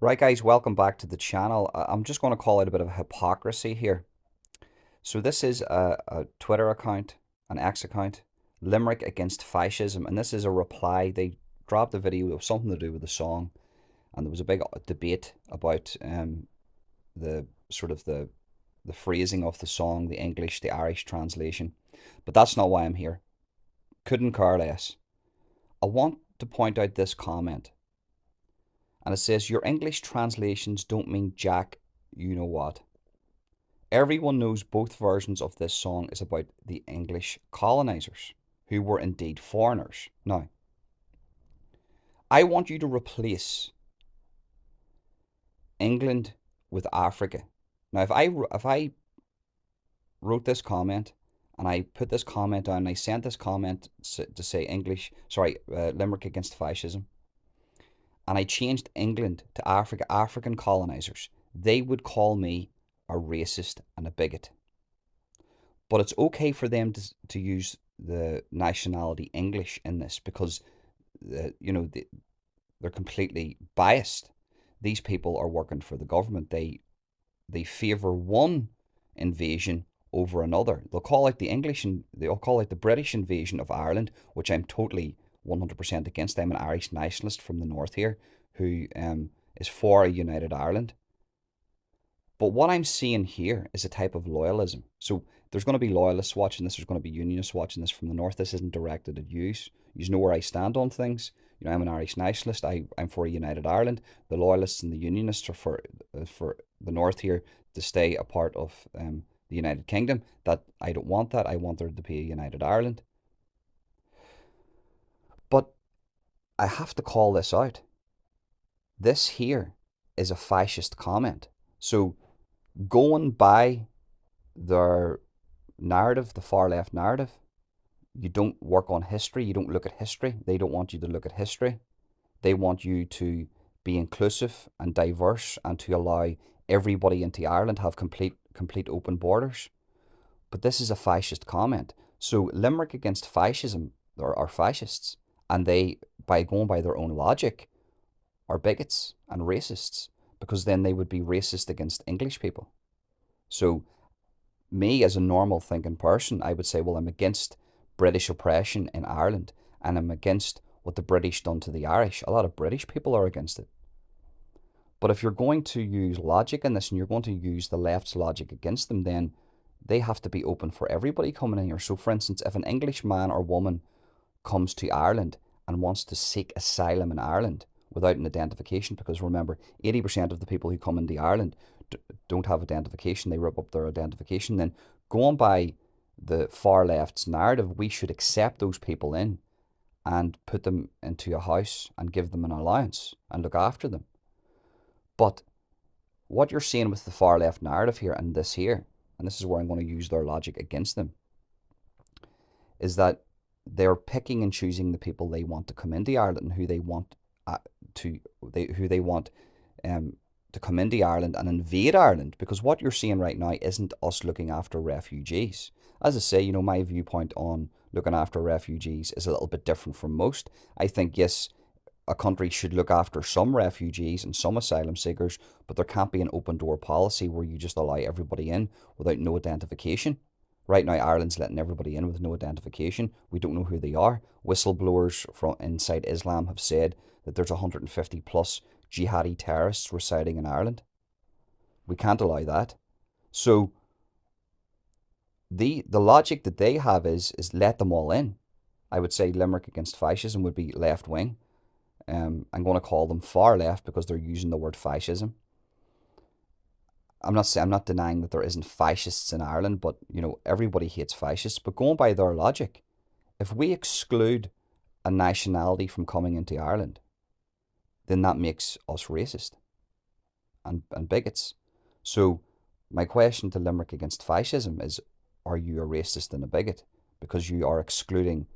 Right, guys, welcome back to the channel. I'm just going to call out a bit of hypocrisy here. So this is a Twitter account, an X account, Limerick Against Fascism, and this is a reply. They dropped a video of something to do with the song, and there was a big debate about the sort of the phrasing of the song, the English, the Irish translation. But that's not why I'm here. Couldn't care less. I want to point out this comment, and it says, "Your English translations don't mean jack, you know what." Everyone knows both versions of this song is about the English colonizers, who were indeed foreigners. Now, I want you to replace England with Africa. Now, if I wrote this comment and I put this comment down and I sent this comment to say Limerick Against Fascism, and I changed England to Africa, African colonizers, they would call me a racist and a bigot. But it's okay for them to use the nationality English in this because, they're completely biased. These people are working for the government. They favour one invasion over another. They'll call it the English and they'll call it the British invasion of Ireland, which I'm totally 100% against. I'm an Irish nationalist from the north here who is for a united Ireland. But what I'm seeing here is a type of loyalism. So there's going to be loyalists watching this. There's going to be unionists watching this from the north. This isn't directed at you. You know where I stand on things. I'm an Irish nationalist. I'm for a united Ireland. The loyalists and the unionists are for the north here to stay a part of the United Kingdom. That I don't want that. I want there to be a united Ireland. But I have to call this out. This here is a fascist comment. So going by their narrative, the far left narrative, you don't work on history, you don't look at history. They don't want you to look at history. They want you to be inclusive and diverse and to allow everybody into Ireland, have complete open borders. But this is a fascist comment. So Limerick Against Fascism are fascists, and they, by going by their own logic, are bigots and racists, because then they would be racist against English people. So me, as a normal thinking person, I would say, well, I'm against British oppression in Ireland, and I'm against what the British done to the Irish. A lot of British people are against it. But if you're going to use logic in this, and you're going to use the left's logic against them, then they have to be open for everybody coming in here. So for instance, if an English man or woman comes to Ireland and wants to seek asylum in Ireland without an identification, because remember, 80% of the people who come into Ireland don't have identification, they rip up their identification, then going by the far left's narrative, we should accept those people in and put them into a house and give them an allowance and look after them. But what you're seeing with the far left narrative here and this is where I'm going to use their logic against them, is that they're picking and choosing the people they want to come into Ireland and who they want to come into Ireland and invade Ireland. Because what you're seeing right now isn't us looking after refugees. As I say, my viewpoint on looking after refugees is a little bit different from most. I think, yes, a country should look after some refugees and some asylum seekers, but there can't be an open door policy where you just allow everybody in without no identification. Right now, Ireland's letting everybody in with no identification. We don't know who they are. Whistleblowers from inside Islam have said that there's 150 plus jihadi terrorists residing in Ireland. We can't allow that. So the logic that they have is let them all in. I would say Limerick Against Fascism would be left wing. I'm going to call them far left because they're using the word fascism. I'm not denying that there isn't fascists in Ireland, but everybody hates fascists. But going by their logic, if we exclude a nationality from coming into Ireland, then that makes us racist and bigots. So my question to Limerick Against Fascism is, are you a racist and a bigot? Because you are excluding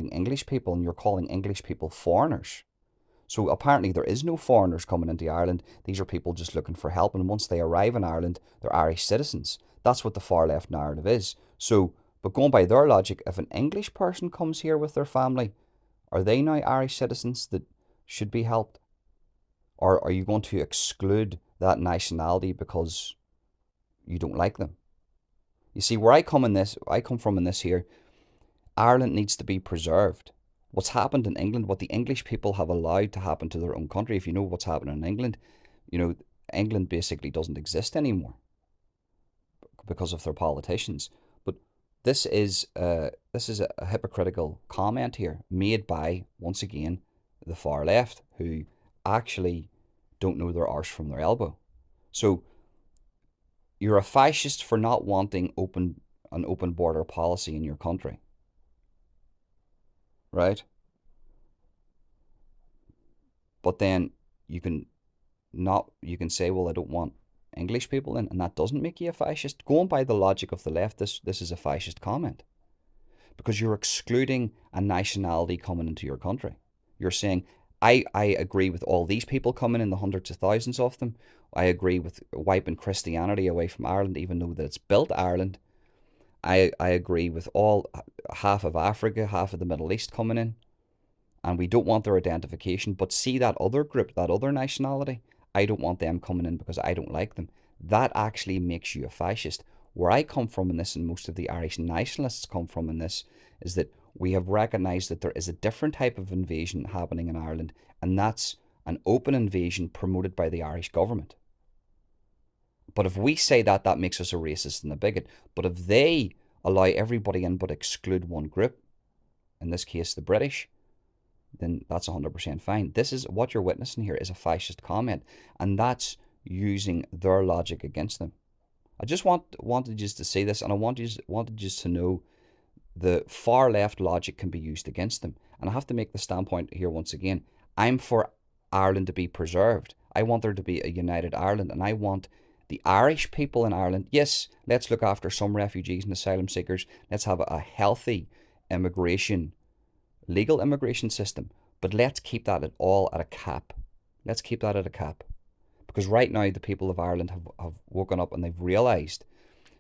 English people, and you're calling English people foreigners. So apparently there is no foreigners coming into Ireland. These are people just looking for help, and once they arrive in Ireland, they're Irish citizens. That's what the far left narrative is. So, but going by their logic, if an English person comes here with their family, are they now Irish citizens that should be helped? Or are you going to exclude that nationality because you don't like them? You see, where I come from in this here, Ireland needs to be preserved. What's happened in England, what the English people have allowed to happen to their own country, if you know what's happening in England, you know, England basically doesn't exist anymore because of their politicians. But this is a hypocritical comment here made by, once again, the far left, who actually don't know their arse from their elbow. So you're a fascist for not wanting an open border policy in your country, right? But then you can you can say, well, I don't want English people in, and that doesn't make you a fascist. Going by the logic of the left, this is a fascist comment, because you're excluding a nationality coming into your country. You're saying, I agree with all these people coming in, the hundreds of thousands of them. I agree with wiping Christianity away from Ireland, even though that it's built Ireland. I agree with all half of Africa, half of the Middle East coming in, and we don't want their identification. But see that other group, that other nationality, I don't want them coming in because I don't like them. That actually makes you a fascist. Where I come from in this, and most of the Irish nationalists come from in this, is that we have recognised that there is a different type of invasion happening in Ireland, and that's an open invasion promoted by the Irish government. But if we say that, that makes us a racist and a bigot. But if they allow everybody in but exclude one group, in this case the British, then that's 100% fine. This is what you're witnessing here is a fascist comment, and that's using their logic against them. I just wanted you to see this, and I wanted you to know the far left logic can be used against them. And I have to make the standpoint here once again. I'm for Ireland to be preserved. I want there to be a united Ireland, and I want the Irish people in Ireland. Yes, let's look after some refugees and asylum seekers. Let's have a healthy immigration, legal immigration system. But let's keep that at a cap. Let's keep that at a cap. Because right now the people of Ireland have woken up and they've realised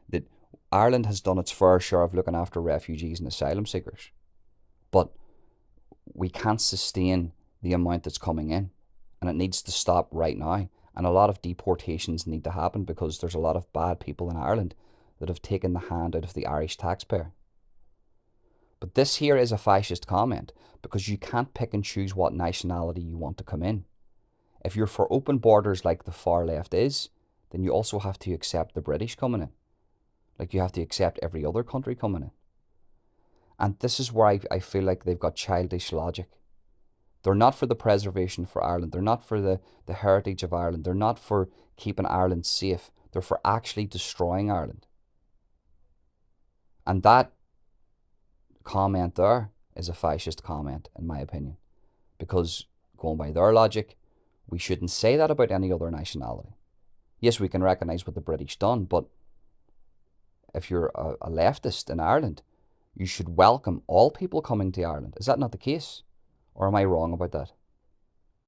that Ireland has done its fair share of looking after refugees and asylum seekers. But we can't sustain the amount that's coming in. And it needs to stop right now. And a lot of deportations need to happen because there's a lot of bad people in Ireland that have taken the hand out of the Irish taxpayer. But this here is a fascist comment because you can't pick and choose what nationality you want to come in. If you're for open borders like the far left is, then you also have to accept the British coming in. Like you have to accept every other country coming in. And this is where I feel like they've got childish logic. They're not for the preservation for Ireland. They're not for the heritage of Ireland. They're not for keeping Ireland safe. They're for actually destroying Ireland. And that comment there is a fascist comment, in my opinion. Because going by their logic, we shouldn't say that about any other nationality. Yes, we can recognise what the British done, but if you're a leftist in Ireland, you should welcome all people coming to Ireland. Is that not the case? Or am I wrong about that?